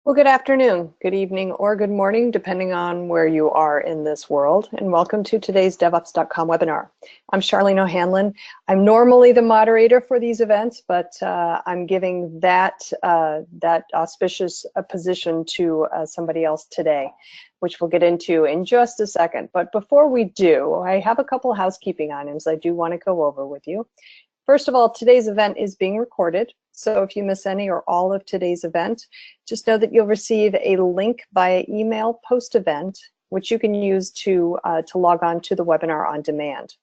Well, good afternoon, good evening, or good morning, depending on where you are in this world, and welcome to today's DevOps.com webinar. I'm Charlene O'Hanlon. I'm normally the moderator for these events, but I'm giving that auspicious position to somebody else today, which we'll get into in just a second. But before we do, I have a couple housekeeping items I do want to go over with you. First of all, today's event is being recorded, so if you miss any or all of today's event, just know that you'll receive a link via email post-event, which you can use to log on to the webinar on demand.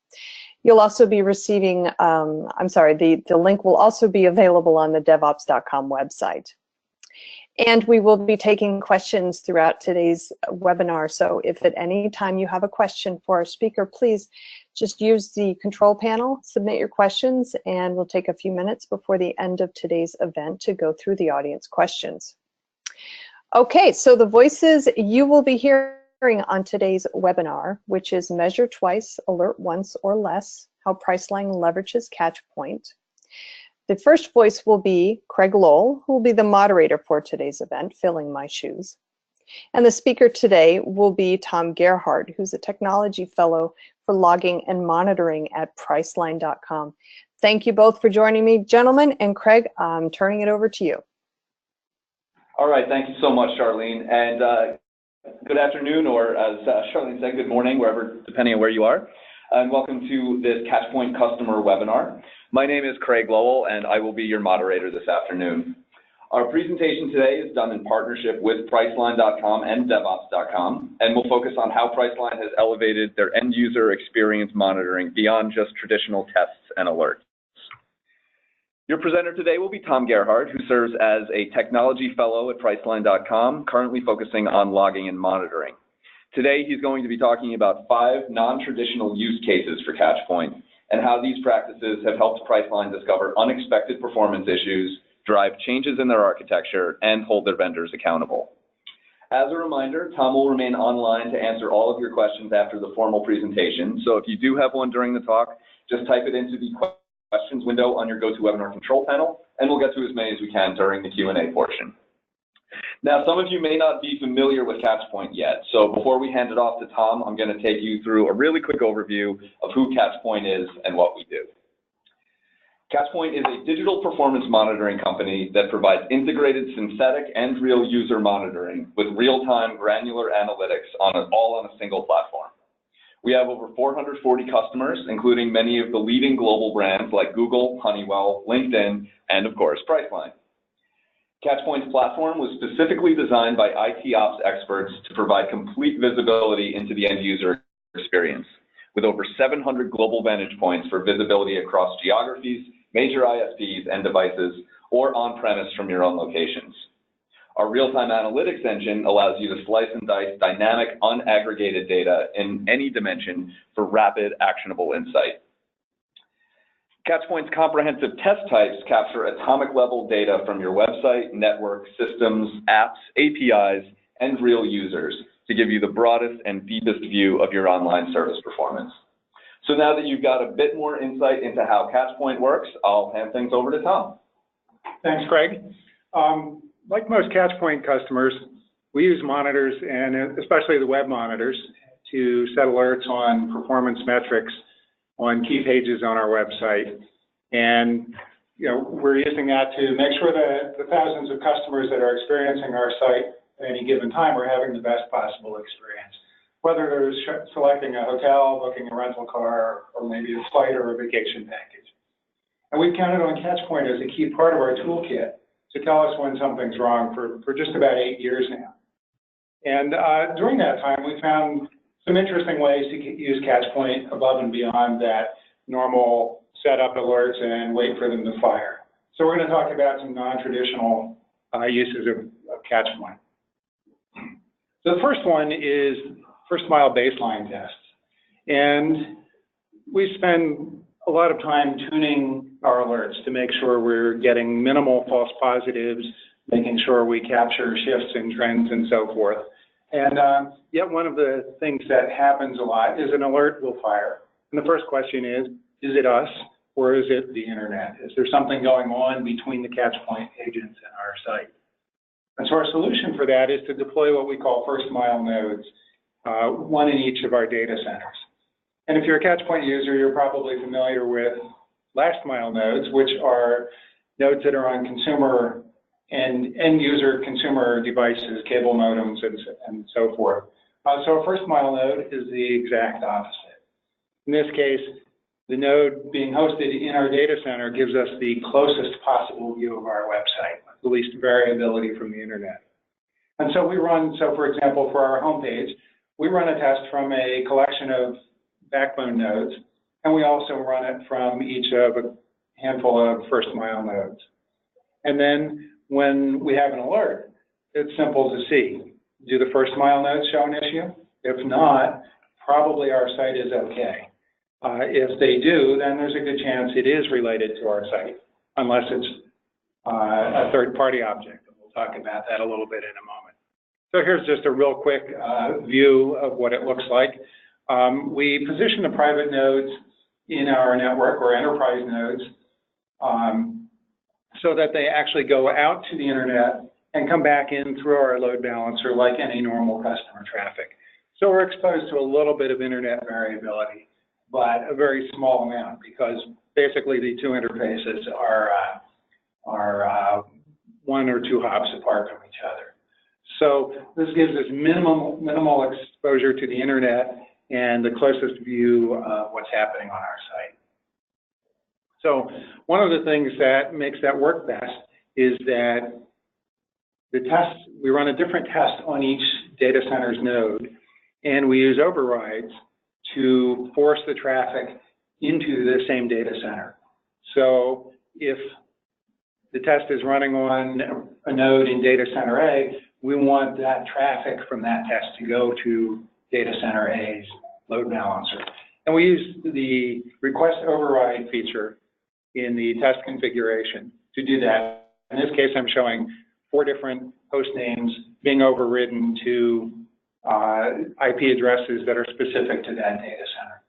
You'll also be receiving, the link will also be available on the DevOps.com website. And we will be taking questions throughout today's webinar. So if at any time you have a question for our speaker, please just use the control panel, submit your questions, and we'll take a few minutes before the end of today's event to go through the audience questions. Okay, so the voices you will be hearing on today's webinar, which is Measure Twice, Alert Once or Less, How Priceline Leverages Catchpoint. The first voice will be Craig Lowell, who will be the moderator for today's event, filling my shoes. And the speaker today will be Tom Gerhard, who's a technology fellow for logging and monitoring at Priceline.com. Thank you both for joining me, gentlemen, and Craig, I'm turning it over to you. All right, thank you so much, Charlene, and good afternoon, or as Charlene said, good morning, wherever, depending on where you are, and welcome to this Catchpoint customer webinar. My name is Craig Lowell, and I will be your moderator this afternoon. Our presentation today is done in partnership with Priceline.com and DevOps.com, and we'll focus on how Priceline has elevated their end-user experience monitoring beyond just traditional tests and alerts. Your presenter today will be Tom Gerhard, who serves as a technology fellow at Priceline.com, currently focusing on logging and monitoring. Today, he's going to be talking about 5 non-traditional use cases for Catchpoint and how these practices have helped Priceline discover unexpected performance issues, drive changes in their architecture, and hold their vendors accountable. As a reminder, Tom will remain online to answer all of your questions after the formal presentation. So if you do have one during the talk, just type it into the questions window on your GoToWebinar control panel, and we'll get to as many as we can during the Q&A portion. Now, some of you may not be familiar with Catchpoint yet, so before we hand it off to Tom, I'm going to take you through a really quick overview of who Catchpoint is and what we do. Catchpoint is a digital performance monitoring company that provides integrated synthetic and real user monitoring with real-time granular analytics all on a single platform. We have over 440 customers, including many of the leading global brands like Google, Honeywell, LinkedIn, and of course, Priceline. Catchpoint's platform was specifically designed by IT ops experts to provide complete visibility into the end user experience, with over 700 global vantage points for visibility across geographies, major ISPs and devices, or on-premise from your own locations. Our real-time analytics engine allows you to slice and dice dynamic, unaggregated data in any dimension for rapid, actionable insight. Catchpoint's comprehensive test types capture atomic-level data from your website, network, systems, apps, APIs, and real users to give you the broadest and deepest view of your online service performance. So now that you've got a bit more insight into how Catchpoint works, I'll hand things over to Tom. Thanks, Craig. Like most Catchpoint customers, we use monitors, and especially the web monitors, to set alerts on performance metrics on key pages on our website. And we're using that to make sure that the thousands of customers that are experiencing our site at any given time are having the best possible experience, whether they're selecting a hotel, booking a rental car, or maybe a flight or a vacation package. And we've counted on Catchpoint as a key part of our toolkit to tell us when something's wrong for just about 8 years now. And during that time, we found some interesting ways to use Catchpoint above and beyond that normal set up alerts and wait for them to fire. So we're going to talk about some non-traditional uses of Catchpoint. So the first one is first mile baseline tests. And we spend a lot of time tuning our alerts to make sure we're getting minimal false positives, making sure we capture shifts in trends and so forth. And yet one of the things that happens a lot is an alert will fire. And the first question is it us or is it the internet? Is there something going on between the Catchpoint agents and our site? And so our solution for that is to deploy what we call first mile nodes, one in each of our data centers. And if you're a Catchpoint user, you're probably familiar with last mile nodes, which are nodes that are on consumer and end user consumer devices, cable modems, and so forth. So a first mile node is the exact opposite. In this case, the node being hosted in our data center gives us the closest possible view of our website, the least variability from the internet. And so we run, so for example, for our homepage, we run a test from a collection of backbone nodes, and we also run it from each of a handful of first mile nodes. And then when we have an alert, it's simple to see. Do the first mile nodes show an issue? If not, probably our site is okay. If they do, then there's a good chance it is related to our site, unless it's a third-party object. We'll talk about that a little bit in a moment. So here's just a real quick view of what it looks like. We position the private nodes in our network, or enterprise nodes, so that they actually go out to the internet and come back in through our load balancer like any normal customer traffic. So we're exposed to a little bit of internet variability, but a very small amount, because basically the two interfaces are one or two hops apart from each other. So this gives us minimal exposure to the internet and the closest view of what's happening on our site. So one of the things that makes that work best is that the tests, we run a different test on each data center's node, and we use overrides to force the traffic into the same data center. So if the test is running on a node in data center A, we want that traffic from that test to go to data center A's load balancer. And we use the request override feature in the test configuration to do that. In this case, I'm showing 4 different host names being overridden to IP addresses that are specific to that data center.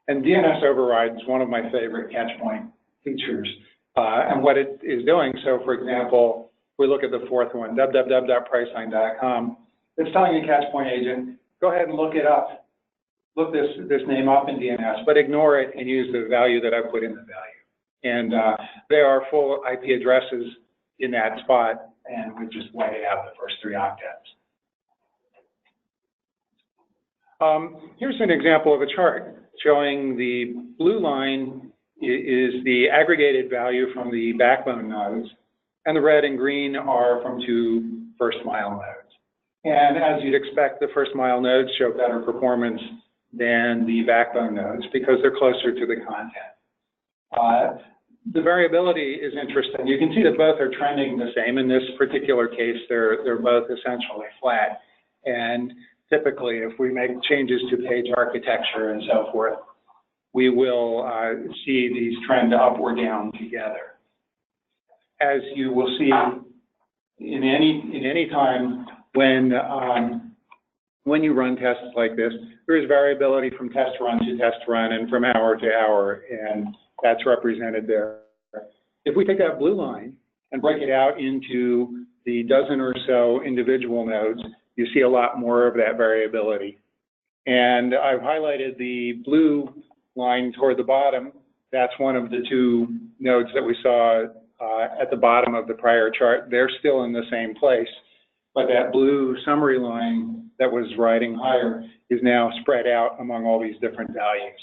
And DNS override is one of my favorite Catchpoint features. And what it is doing, so for example, we look at the 4th one, www.priceline.com. It's telling the Catchpoint agent, go ahead and look it up. Look this name up in DNS, but ignore it and use the value that I put in the value. And there are full IP addresses in that spot, and we just whited out the first 3 octets. Here's an example of a chart showing the blue line is the aggregated value from the backbone nodes, and the red and green are from 2 first mile nodes. And as you'd expect, the first mile nodes show better performance than the backbone nodes because they're closer to the content. The variability is interesting. You can see that both are trending the same. In this particular case, they're both essentially flat. And typically, if we make changes to page architecture and so forth, we will see these trend up or down together. As you will see in any time when you run tests like this, there is variability from test run to test run and from hour to hour, and that's represented there. If we take that blue line and break it out into the dozen or so individual nodes, you see a lot more of that variability. And I've highlighted the blue line toward the bottom. That's one of the 2 nodes that we saw at the bottom of the prior chart. They're still in the same place, but that blue summary line that was riding higher is now spread out among all these different values.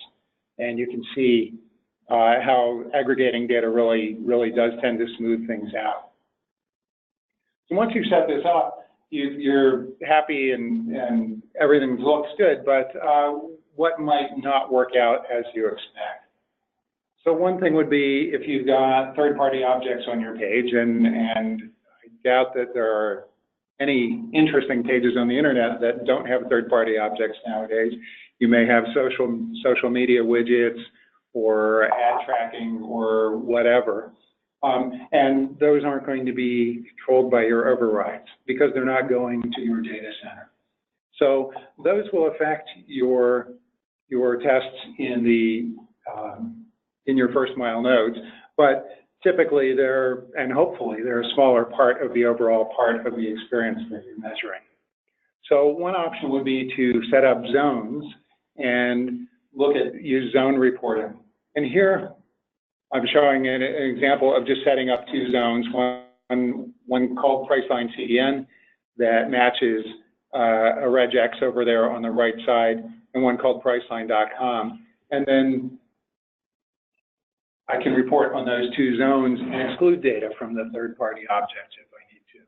And you can see how aggregating data really does tend to smooth things out. So once you've set this up, you're happy and everything looks good, but what might not work out as you expect? So one thing would be if you've got third-party objects on your page, and I doubt that there are any interesting pages on the internet that don't have third-party objects nowadays. You may have social media widgets or ad tracking or whatever. And those aren't going to be controlled by your overrides because they're not going to your data center. So those will affect your tests in your first mile nodes. But typically they're, and hopefully they're a smaller part of the overall part of the experience that you're measuring. So one option would be to set up zones and use zone reporting. And here I'm showing an example of just setting up two zones, one called Priceline CDN that matches a regex over there on the right side, and one called Priceline.com. And then I can report on those two zones and exclude data from the third-party objects if I need to.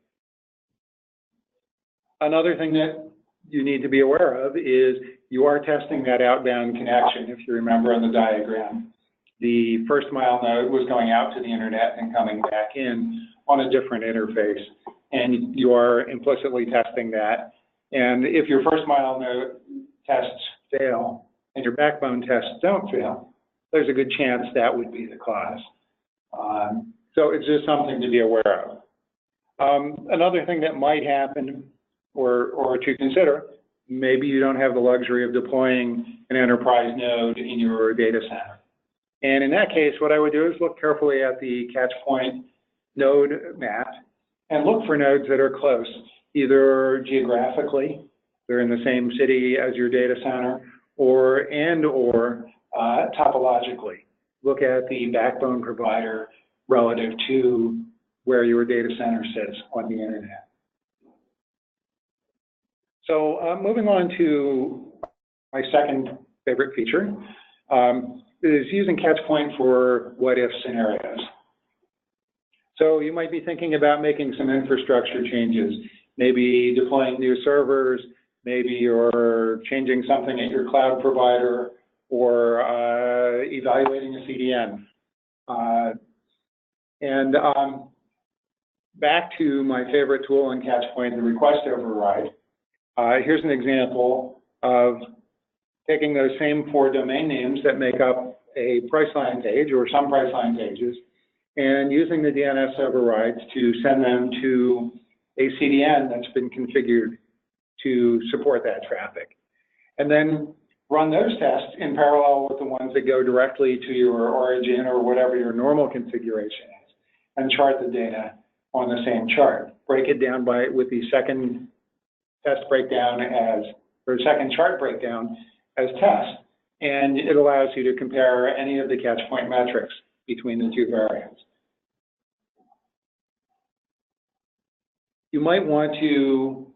Another thing that you need to be aware of is you are testing that outbound connection. If you remember on the diagram, the first mile node was going out to the internet and coming back in on a different interface, and you are implicitly testing that. And if your first mile node tests fail and your backbone tests don't fail, there's a good chance that would be the cause. So it's just something to be aware of. Another thing that might happen or to consider, maybe you don't have the luxury of deploying an enterprise node in your data center. And in that case, what I would do is look carefully at the Catchpoint node map and look for nodes that are close, either geographically, they're in the same city as your data center, or topologically. Look at the backbone provider relative to where your data center sits on the internet. So moving on to my second favorite feature, is using Catchpoint for what-if scenarios. So you might be thinking about making some infrastructure changes, maybe deploying new servers, maybe you're changing something at your cloud provider, or evaluating a CDN. Back to my favorite tool in Catchpoint, the request override. Here's an example of taking those same 4 domain names that make up a Priceline page or some Priceline pages and using the DNS overrides to send them to a CDN that's been configured to support that traffic. And then run those tests in parallel with the ones that go directly to your origin or whatever your normal configuration is, and chart the data on the same chart. Break it down with the second test breakdown or second chart breakdown as test, and it allows you to compare any of the Catchpoint metrics between the two variants. You might want to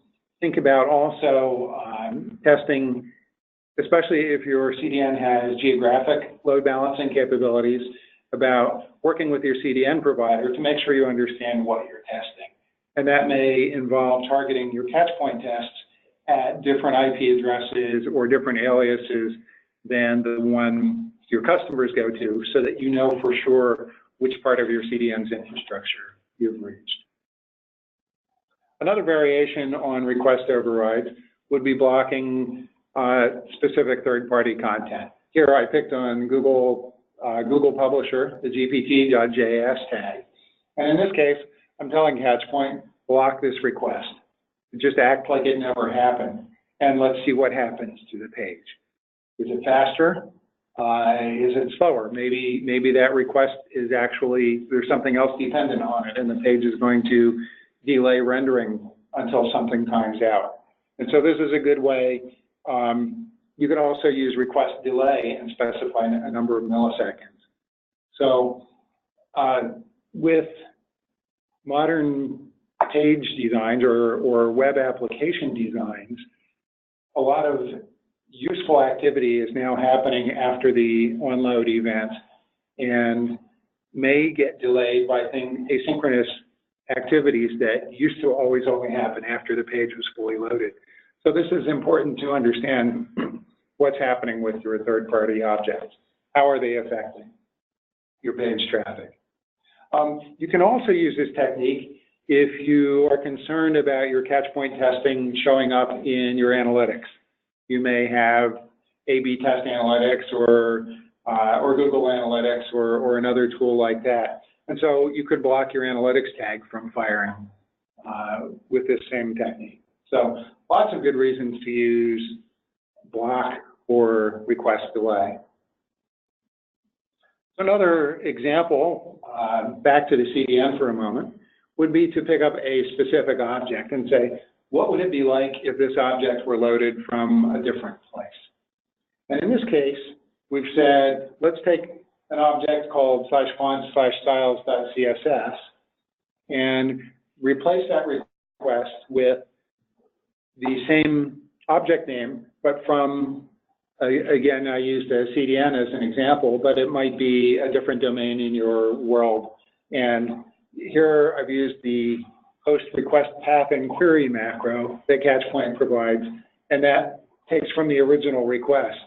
think about also testing, especially if your CDN has geographic load balancing capabilities, about working with your CDN provider to make sure you understand what you're testing. And that may involve targeting your Catchpoint tests at different IP addresses or different aliases than the one your customers go to, so that you know for sure which part of your CDN's infrastructure you've reached. Another variation on request overrides would be blocking specific third-party content. Here I picked on Google Publisher, the gpt.js tag. And in this case, I'm telling Catchpoint, block this request. Just act like it never happened, and let's see what happens to the page. Is it faster? Is it slower? Maybe that request is actually, there's something else dependent on it, and the page is going to delay rendering until something times out. And so this is a good way. You can also use request delay and specify a number of milliseconds. So with modern page designs or web application designs, a lot of useful activity is now happening after the onload event and may get delayed by asynchronous activities that used to always only happen after the page was fully loaded. So this is important to understand what's happening with your third-party objects. How are they affecting your page traffic? You can also use this technique if you are concerned about your Catchpoint testing showing up in your analytics. You may have A/B test analytics or Google Analytics or another tool like that. And so you could block your analytics tag from firing with this same technique. So lots of good reasons to use block or request delay. Another example, back to the CDN for a moment, would be to pick up a specific object and say, what would it be like if this object were loaded from a different place? And in this case, we've said, let's take an object called /fonts/styles.css and replace that request with the same object name, but from, again, I used a CDN as an example, but it might be a different domain in your world. And here I've used the host request path and query macro that Catchpoint provides, and that takes from the original request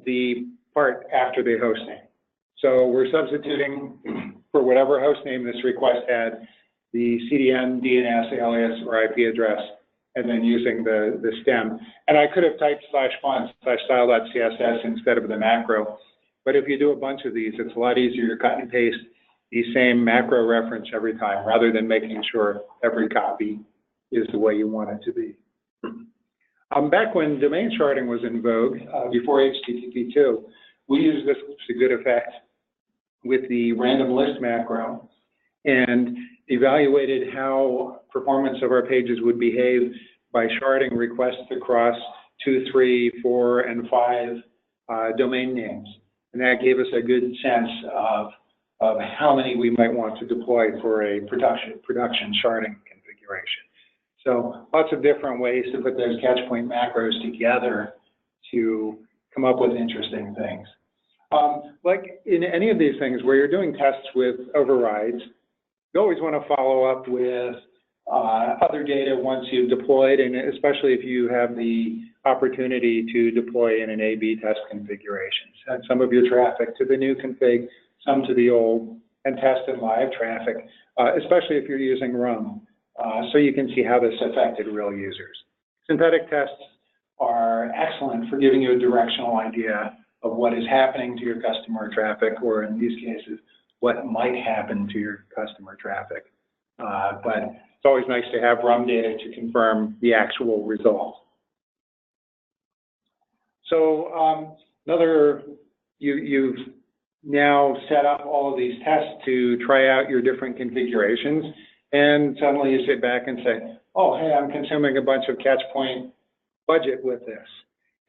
the part after the host name. So we're substituting for whatever host name this request had, the CDN, DNS, alias, or IP address, and then using the stem. And I could have typed /fonts/style.css instead of the macro, but if you do a bunch of these, it's a lot easier to cut and paste the same macro reference every time, rather than making sure every copy is the way you want it to be. Back when domain sharding was in vogue, before HTTP2, we used this to good effect with the random list macro and evaluated how performance of our pages would behave by sharding requests across 2, 3, 4, and 5 domain names. And that gave us a good sense of how many we might want to deploy for a production sharding configuration. So lots of different ways to put those Catchpoint macros together to come up with interesting things. Like in any of these things where you're doing tests with overrides, you always want to follow up with other data once you've deployed, and especially if you have the opportunity to deploy in an A/B test configuration. Send some of your traffic to the new config, some to the old, and test in live traffic, especially if you're using RUM, so you can see how this affected real users. Synthetic tests are excellent for giving you a directional idea of what is happening to your customer traffic, or in these cases, what might happen to your customer traffic. But it's always nice to have RUM data to confirm the actual result. So you've now set up all of these tests to try out your different configurations, and suddenly you sit back and say, oh, hey, I'm consuming a bunch of Catchpoint budget with this.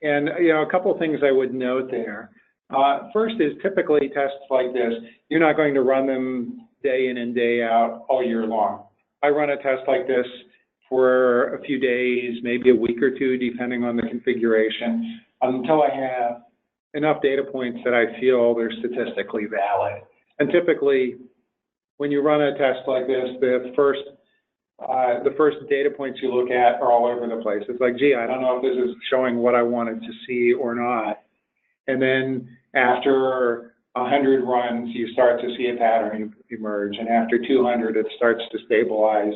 And a couple of things I would note there. First is typically tests like this, you're not going to run them day in and day out all year long. I run a test like this for a few days, maybe a week or two, depending on the configuration, until I have enough data points that I feel they're statistically valid. And typically, when you run a test like this, the first data points you look at are all over the place. It's like, gee, I don't know if this is showing what I wanted to see or not. And then after 100 runs, you start to see a pattern emerge. And after 200, it starts to stabilize.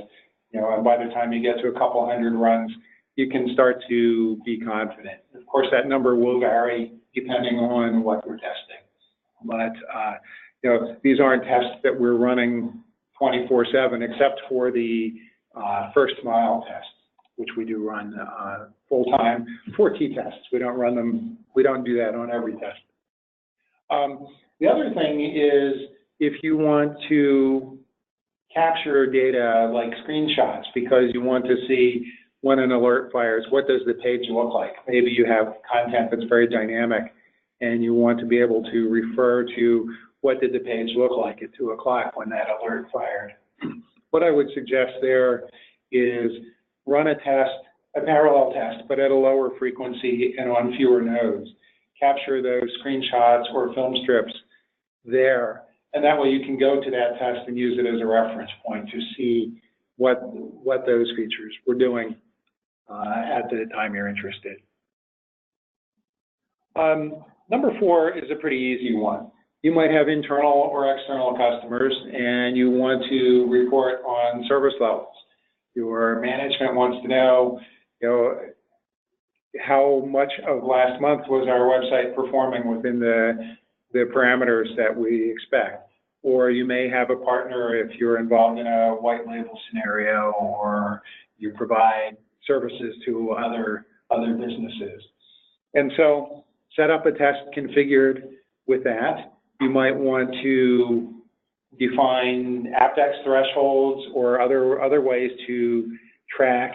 And by the time you get to a couple hundred runs, you can start to be confident. Of course, that number will vary depending on what you're testing. But these aren't tests that we're running 24/7, except for the first mile tests, which we do run full time for t-tests. We don't run them. We don't do that on every test. The other thing is, if you want to capture data like screenshots because you want to see when an alert fires, what does the page look like? Maybe you have content that's very dynamic and you want to be able to refer to what did the page look like at 2 o'clock when that alert fired. What I would suggest there is run a parallel test, but at a lower frequency and on fewer nodes. Capture those screenshots or film strips there, and that way you can go to that test and use it as a reference point to see what those features were doing at the time you're interested. Number 4 is a pretty easy one. You might have internal or external customers and you want to report on service levels. Your management wants to know, how much of last month was our website performing within the parameters that we expect. Or you may have a partner if you're involved in a white label scenario, or you provide services to other businesses. And so set up a test configured with that. You might want to define aptX thresholds or other ways to track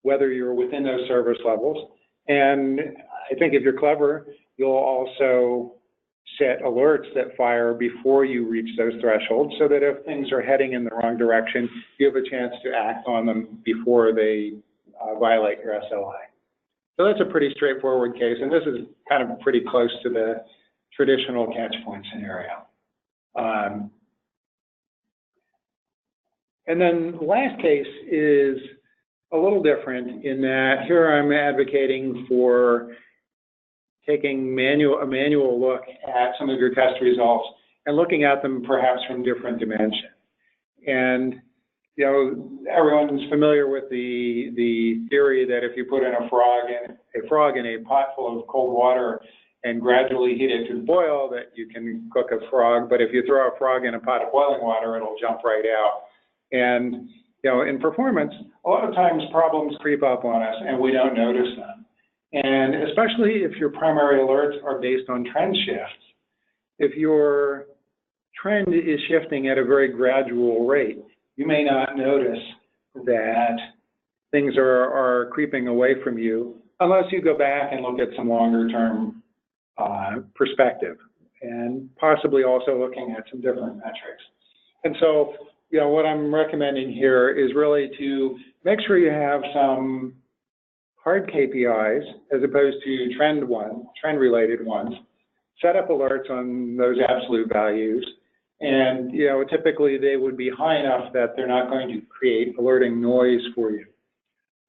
whether you're within those service levels. And I think if you're clever, you'll also set alerts that fire before you reach those thresholds so that if things are heading in the wrong direction, you have a chance to act on them before they violate your SLI. So that's a pretty straightforward case, and this is kind of pretty close to the traditional Catchpoint scenario. And then the last case is a little different in that here I'm advocating for taking a manual look at some of your test results and looking at them perhaps from different dimensions. And you know, everyone's familiar with the theory that if you put in a frog in a pot full of cold water and gradually heat it to boil, that you can cook a frog. But if you throw a frog in a pot of boiling water, it'll jump right out. And you know, in performance, a lot of times problems creep up on us and we don't notice them. And especially if your primary alerts are based on trend shifts. If your trend is shifting at a very gradual rate, you may not notice that things are creeping away from you unless you go back and look at some longer term perspective and possibly also looking at some different metrics. And so, you know, what I'm recommending here is really to make sure you have some hard KPIs as opposed to trend-related ones. Set up alerts on those absolute values, and you know, typically they would be high enough that they're not going to create alerting noise for you.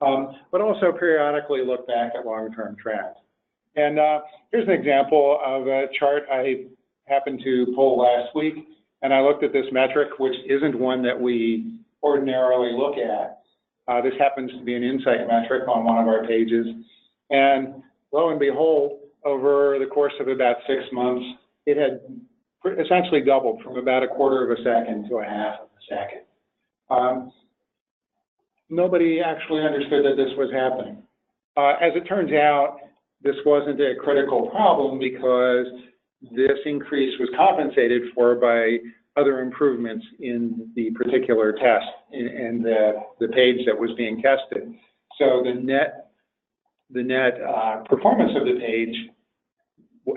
But also periodically look back at long-term trends. And here's an example of a chart I happened to pull last week, and I looked at this metric, which isn't one that we ordinarily look at. This happens to be an insight metric on one of our pages. And lo and behold, over the course of about 6 months, it had essentially doubled from about 1/4 of a second to 1/2 of a second. Nobody actually understood that this was happening. As it turns out, this wasn't a critical problem because this increase was compensated for by other improvements in the particular test and the page that was being tested. So the net performance of the page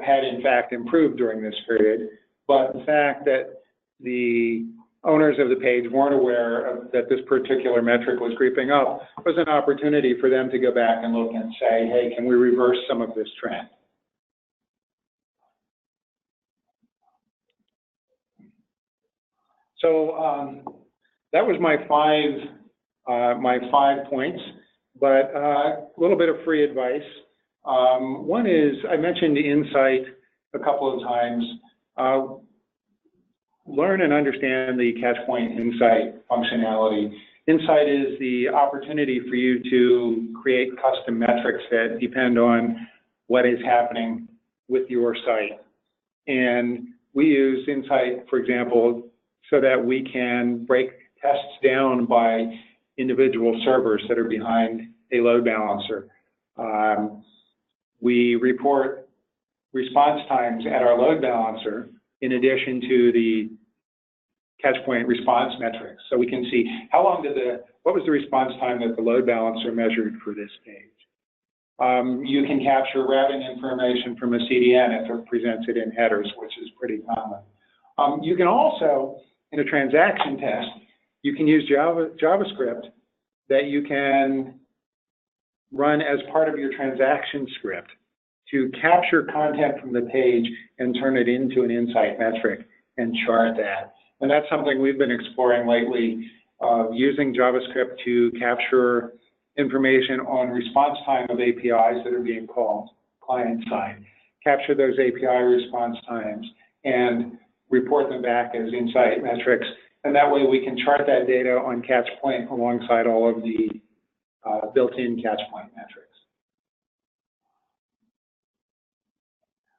had in fact improved during this period, but the fact that the owners of the page weren't aware that this particular metric was creeping up was an opportunity for them to go back and look and say, hey, can we reverse some of this trend? So that was my five points, but a little bit of free advice. One is, I mentioned Insight a couple of times. Learn and understand the Catchpoint Insight functionality. Insight is the opportunity for you to create custom metrics that depend on what is happening with your site. And we use Insight, for example, so that we can break tests down by individual servers that are behind a load balancer. We report response times at our load balancer in addition to the Catchpoint response metrics. So we can see how long what was the response time that the load balancer measured for this page. You can capture routing information from a CDN if it presents it in headers, which is pretty common. You can also, in a transaction test, you can use JavaScript that you can run as part of your transaction script to capture content from the page and turn it into an insight metric and chart that. And that's something we've been exploring lately, using JavaScript to capture information on response time of APIs that are being called client side. Capture those API response times and report them back as insight metrics. And that way we can chart that data on Catchpoint alongside all of the built-in Catchpoint metrics.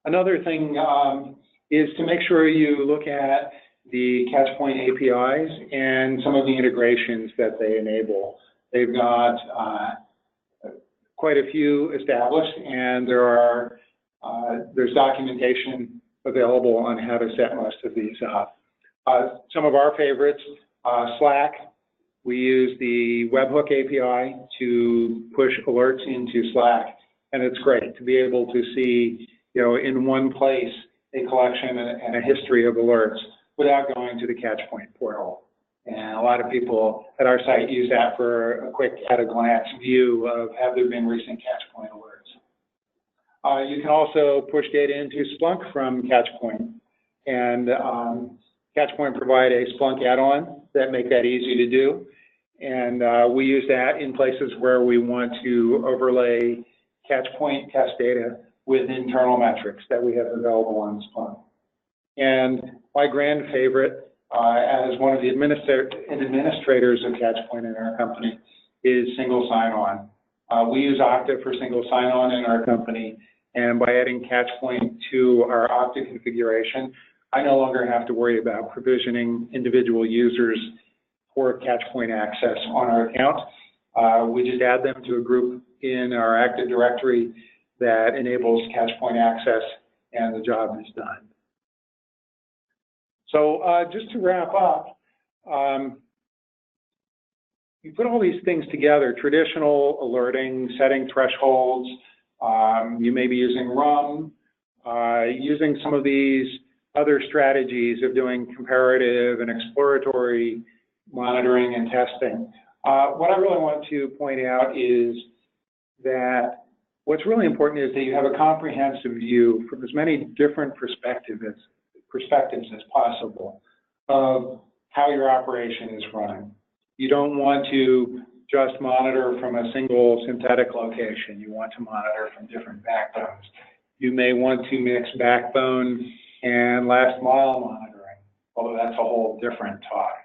Another thing is to make sure you look at the Catchpoint APIs and some of the integrations that they enable. They've got quite a few established, and there's documentation available on how to set most of these up. Some of our favorites, Slack. We use the webhook API to push alerts into Slack, and it's great to be able to see, in one place, a collection and a history of alerts without going to the Catchpoint portal. And a lot of people at our site use that for a quick at-a-glance view of have there been recent Catchpoint alerts. You can also push data into Splunk from Catchpoint, and Catchpoint provide a Splunk add-on that make that easy to do. And we use that in places where we want to overlay Catchpoint test data with internal metrics that we have available on Splunk. And my grand favorite, as one of the administrators of Catchpoint in our company, is single sign-on. We use Okta for single sign-on in our company, and by adding Catchpoint to our Okta configuration, I no longer have to worry about provisioning individual users for Catchpoint access on our account. We just add them to a group in our Active Directory that enables Catchpoint access, and the job is done. So just to wrap up, you put all these things together, traditional alerting, setting thresholds, you may be using RUM, using some of these other strategies of doing comparative and exploratory monitoring and testing. What I really want to point out is that what's really important is that you have a comprehensive view from as many different perspectives as possible of how your operation is running. You don't want to just monitor from a single synthetic location. You want to monitor from different backbones. You may want to mix backbone and last mile monitoring, although that's a whole different talk.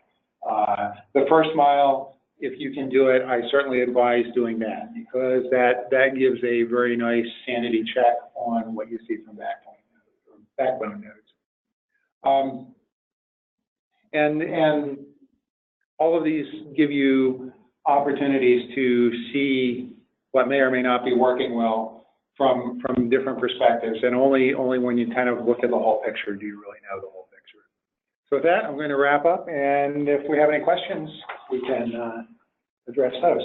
The first mile, if you can do it, I certainly advise doing that, because that gives a very nice sanity check on what you see from backbone nodes. And all of these give you opportunities to see what may or may not be working well from different perspectives, and only when you kind of look at the whole picture do you really know the whole picture. So with that, I'm going to wrap up, and if we have any questions, we can address those.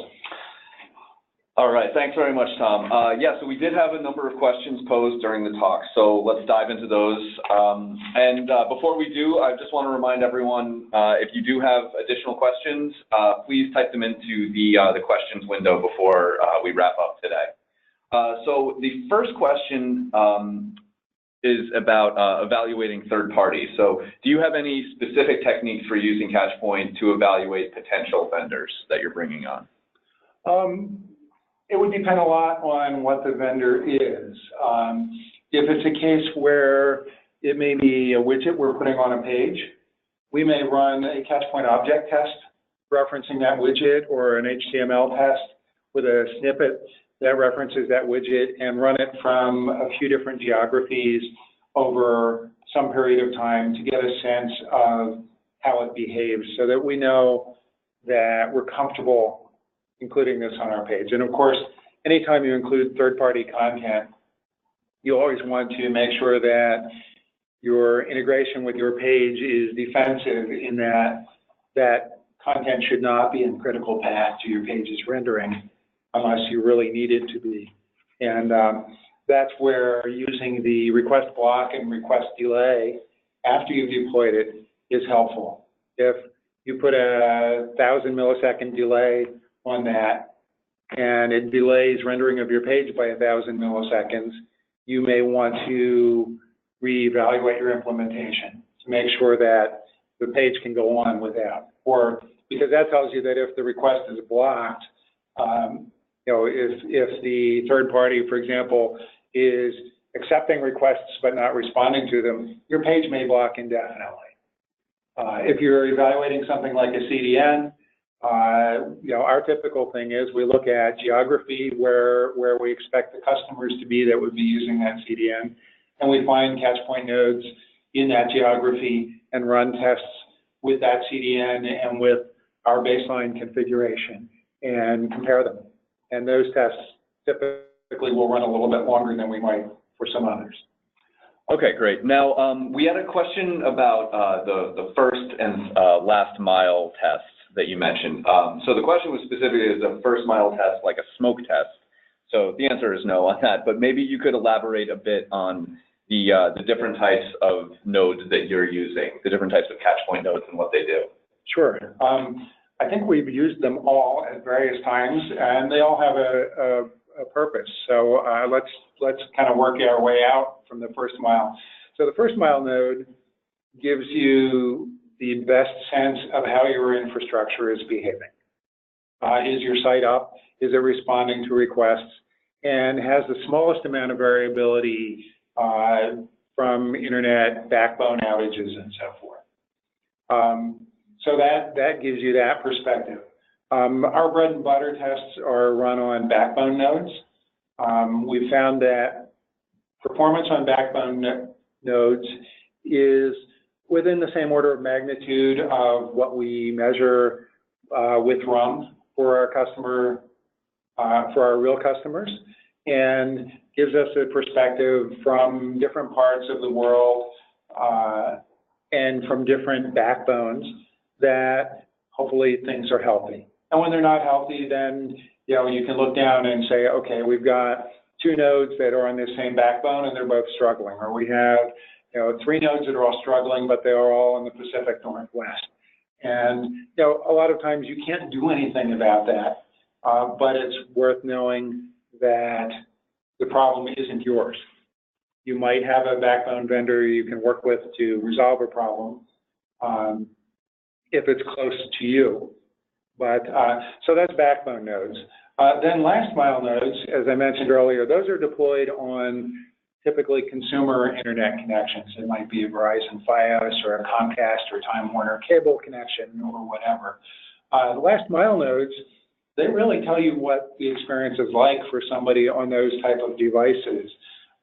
All right, thanks very much, Tom. Yeah, so we did have a number of questions posed during the talk, so let's dive into those. Before we do, I just want to remind everyone, if you do have additional questions, please type them into the questions window before we wrap up today. So the first question is about evaluating third parties. So do you have any specific techniques for using Catchpoint to evaluate potential vendors that you're bringing on? It would depend a lot on what the vendor is. If it's a case where it may be a widget we're putting on a page, we may run a Catchpoint object test referencing that widget, or an HTML test with a snippet that references that widget, and run it from a few different geographies over some period of time to get a sense of how it behaves, so that we know that we're comfortable including this on our page. And of course, anytime you include third-party content, you always want to make sure that your integration with your page is defensive, in that that content should not be in critical path to your page's rendering unless you really need it to be. And that's where using the request block and request delay after you've deployed it is helpful. If you put a 1,000 millisecond delay on that, and it delays rendering of your page by 1,000 milliseconds, you may want to reevaluate your implementation to make sure that the page can go on without, or because that tells you that if the request is blocked, if the third party, for example, is accepting requests but not responding to them, your page may block indefinitely. If you're evaluating something like a CDN, our typical thing is we look at geography where we expect the customers to be that would be using that CDN, and we find Catchpoint nodes in that geography and run tests with that CDN and with our baseline configuration and compare them. And those tests typically will run a little bit longer than we might for some others. Okay, great. Now, we had a question about the first and last mile tests that you mentioned. So the question was specifically, is a first mile test like a smoke test? So the answer is no on that, but maybe you could elaborate a bit on the different types of nodes that you're using, the different types of Catchpoint nodes and what they do. Sure. I think we've used them all at various times, and they all have a purpose. So let's kind of work our way out from the first mile. So the first mile node gives you the best sense of how your infrastructure is behaving. Is your site up? Is it responding to requests? And has the smallest amount of variability from internet backbone outages and so forth. So that gives you that perspective. Our bread and butter tests are run on backbone nodes. We found that performance on backbone nodes is within the same order of magnitude of what we measure with RUM for our customer, for our real customers, and gives us a perspective from different parts of the world and from different backbones that hopefully things are healthy. And when they're not healthy, then you can look down and say, okay, we've got 2 nodes that are on the same backbone and they're both struggling, or we have 3 nodes that are all struggling, but they are all in the Pacific Northwest. And a lot of times you can't do anything about that, but it's worth knowing that the problem isn't yours. You might have a backbone vendor you can work with to resolve a problem if it's close to you. But so that's backbone nodes. Then last mile nodes, as I mentioned earlier, those are deployed on typically consumer internet connections. It might be a Verizon Fios or a Comcast or Time Warner cable connection or whatever. The last mile nodes, they really tell you what the experience is like for somebody on those type of devices.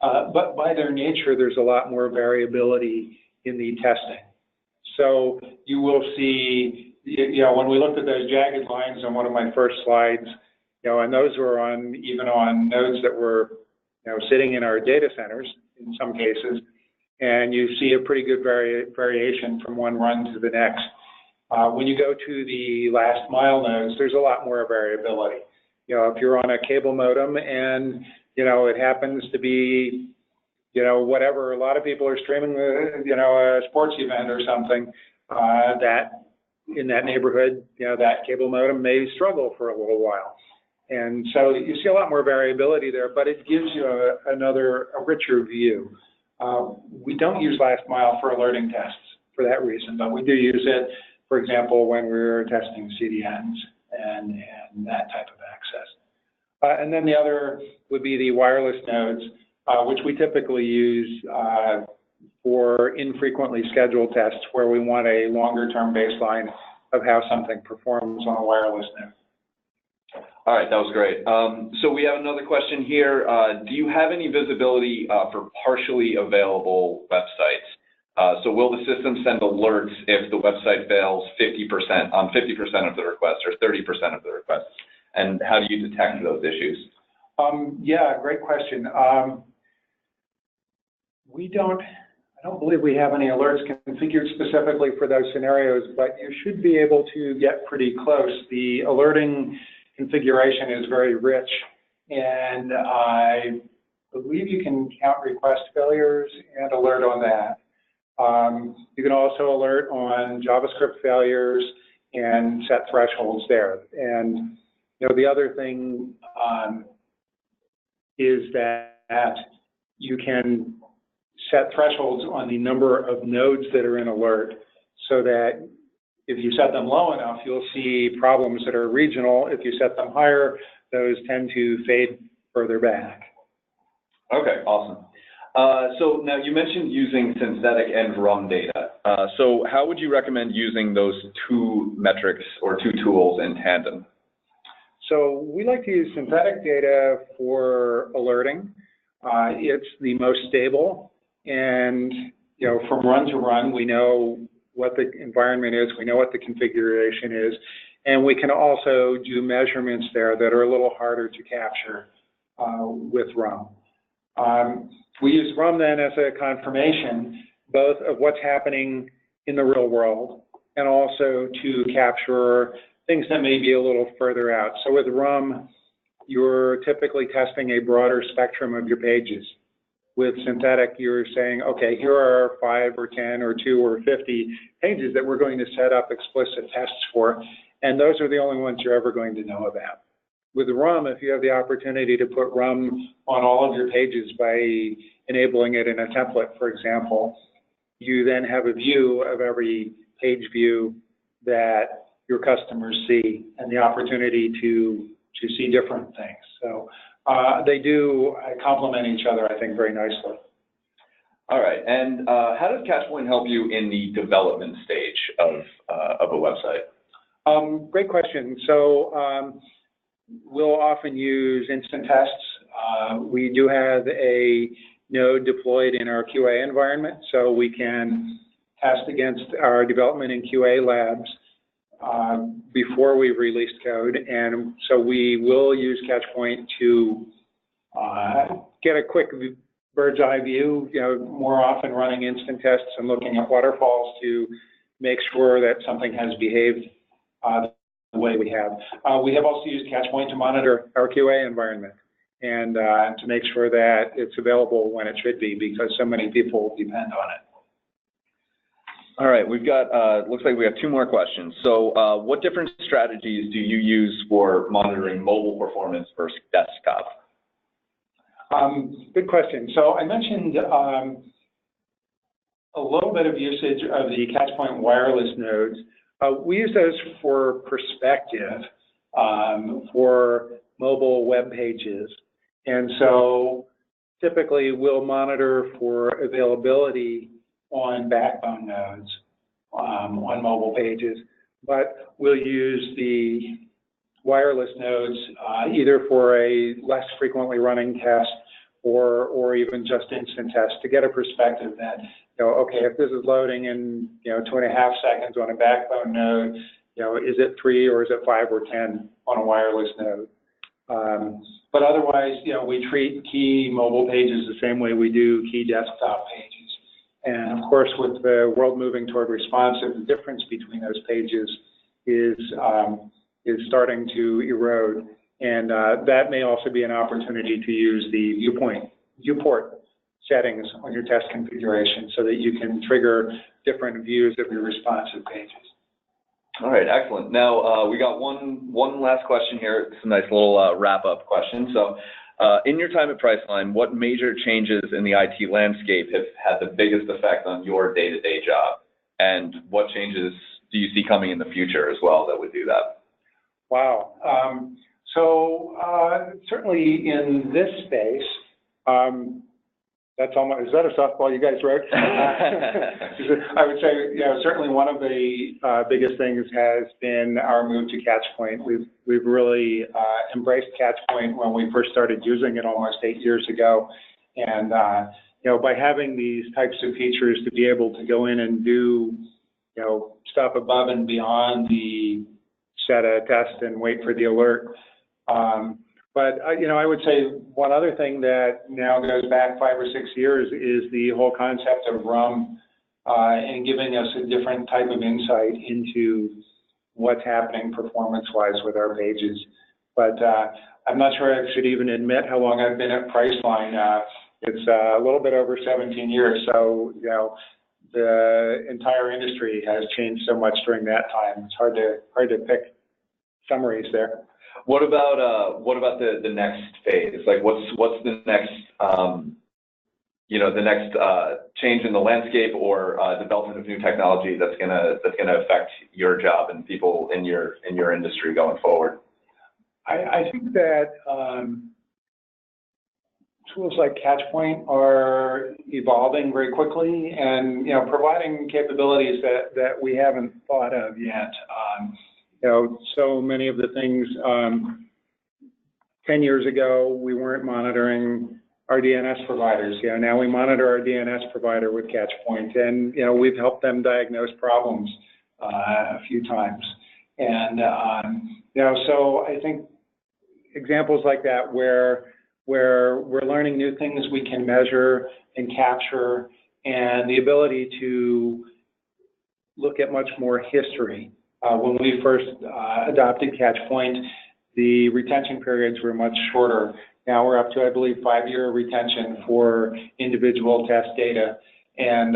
But by their nature, there's a lot more variability in the testing. So you will see, when we looked at those jagged lines on one of my first slides, and those were even on nodes that were, sitting in our data centers in some cases, and you see a pretty good variation from one run to the next. When you go to the last mile nodes, there's a lot more variability. If you're on a cable modem and, it happens to be, whatever, a lot of people are streaming, a sports event or something, that in that neighborhood, that cable modem may struggle for a little while. And so you see a lot more variability there, but it gives you a richer view. We don't use last mile for alerting tests for that reason, but we do use it, for example, when we're testing CDNs and that type of access. And then the other would be the wireless nodes, which we typically use for infrequently scheduled tests where we want a longer-term baseline of how something performs on a wireless node. All right, that was great. So we have another question here. Do you have any visibility for partially available websites? So will the system send alerts if the website fails 50% on 50% of the requests or 30% of the requests? And how do you detect those issues? Yeah, great question. I don't believe we have any alerts configured specifically for those scenarios, but you should be able to get pretty close. The alerting configuration is very rich, and I believe you can count request failures and alert on that. You can also alert on JavaScript failures and set thresholds there. And the other thing is that you can set thresholds on the number of nodes that are in alert, so that if you set them low enough, you'll see problems that are regional. If you set them higher, those tend to fade further back. Okay, awesome. So now you mentioned using synthetic and RUM data. So how would you recommend using those 2 metrics or 2 tools in tandem? So we like to use synthetic data for alerting. It's the most stable, and from run to run, we know what the environment is, we know what the configuration is, and we can also do measurements there that are a little harder to capture with RUM. We use RUM then as a confirmation, both of what's happening in the real world and also to capture things that may be a little further out. So with RUM, you're typically testing a broader spectrum of your pages. With synthetic, you're saying, okay, here are 5 or 10 or 2 or 50 pages that we're going to set up explicit tests for, and those are the only ones you're ever going to know about. With RUM, if you have the opportunity to put RUM on all of your pages by enabling it in a template, for example, you then have a view of every page view that your customers see and the opportunity to see different things. So they do complement each other, I think, very nicely. All right, and how does Catchpoint help you in the development stage of a website? Great question. So we'll often use instant tests. We do have a node deployed in our QA environment, so we can test against our development and QA labs before we've released code. And so we will use Catchpoint to get a quick bird's eye view, more often running instant tests and looking at waterfalls to make sure that something has behaved the way we have. We have also used Catchpoint to monitor our QA environment and to make sure that it's available when it should be, because so many people depend on it. All right, we've got, looks like we have 2 more questions. So what different strategies do you use for monitoring mobile performance versus desktop? Good question. So I mentioned a little bit of usage of the Catchpoint wireless nodes. We use those for perspective for mobile web pages. And so typically we'll monitor for availability on backbone nodes on mobile pages, but we'll use the wireless nodes either for a less frequently running test or even just instant test to get a perspective that, okay, if this is loading in 2.5 seconds on a backbone node, is it 3 or is it 5 or 10 on a wireless node? But otherwise, we treat key mobile pages the same way we do key desktop pages. And of course, with the world moving toward responsive, the difference between those pages is starting to erode. And that may also be an opportunity to use the viewport settings on your test configuration so that you can trigger different views of your responsive pages. All right, excellent. Now, we got one last question here. It's a nice little wrap-up question. So, in your time at Priceline, what major changes in the IT landscape have had the biggest effect on your day-to-day job? And what changes do you see coming in the future as well that would do that? Wow. Certainly in this space, that's almost, is that a softball you guys wrote? I would say, certainly one of the biggest things has been our move to Catchpoint. We've really embraced Catchpoint when we first started using it almost 8 years ago. And, by having these types of features to be able to go in and do, stuff above and beyond the set a test and wait for the alert. But, I would say one other thing that now goes back 5 or 6 years is the whole concept of RUM and giving us a different type of insight into what's happening performance-wise with our pages. But I'm not sure I should even admit how long I've been at Priceline. It's a little bit over 17 years. So, the entire industry has changed so much during that time. It's hard to pick summaries there. What about the next phase? Like, what's the next the next change in the landscape or development of new technology that's gonna affect your job and people in your industry going forward? I think that tools like Catchpoint are evolving very quickly and providing capabilities that we haven't thought of yet. So many of the things 10 years ago, we weren't monitoring our DNS providers. Now we monitor our DNS provider with Catchpoint, and we've helped them diagnose problems a few times. And so I think examples like that where where we're learning new things we can measure and capture, and the ability to look at much more history. When we first adopted Catchpoint, the retention periods were much shorter. Now we're up to, I believe, 5-year retention for individual test data. And,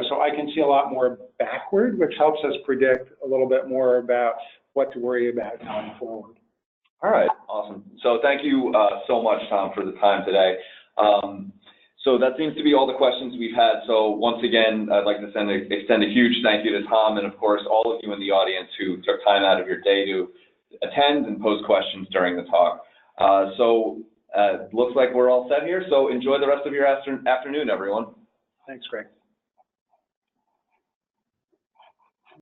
so I can see a lot more backward, which helps us predict a little bit more about what to worry about going forward. All right, awesome. So thank you so much, Tom, for the time today. So that seems to be all the questions we've had. So once again, I'd like to extend a huge thank you to Tom and, of course, all of you in the audience who took time out of your day to attend and pose questions during the talk. Looks like we're all set here. So enjoy the rest of your afternoon, everyone. Thanks, Greg.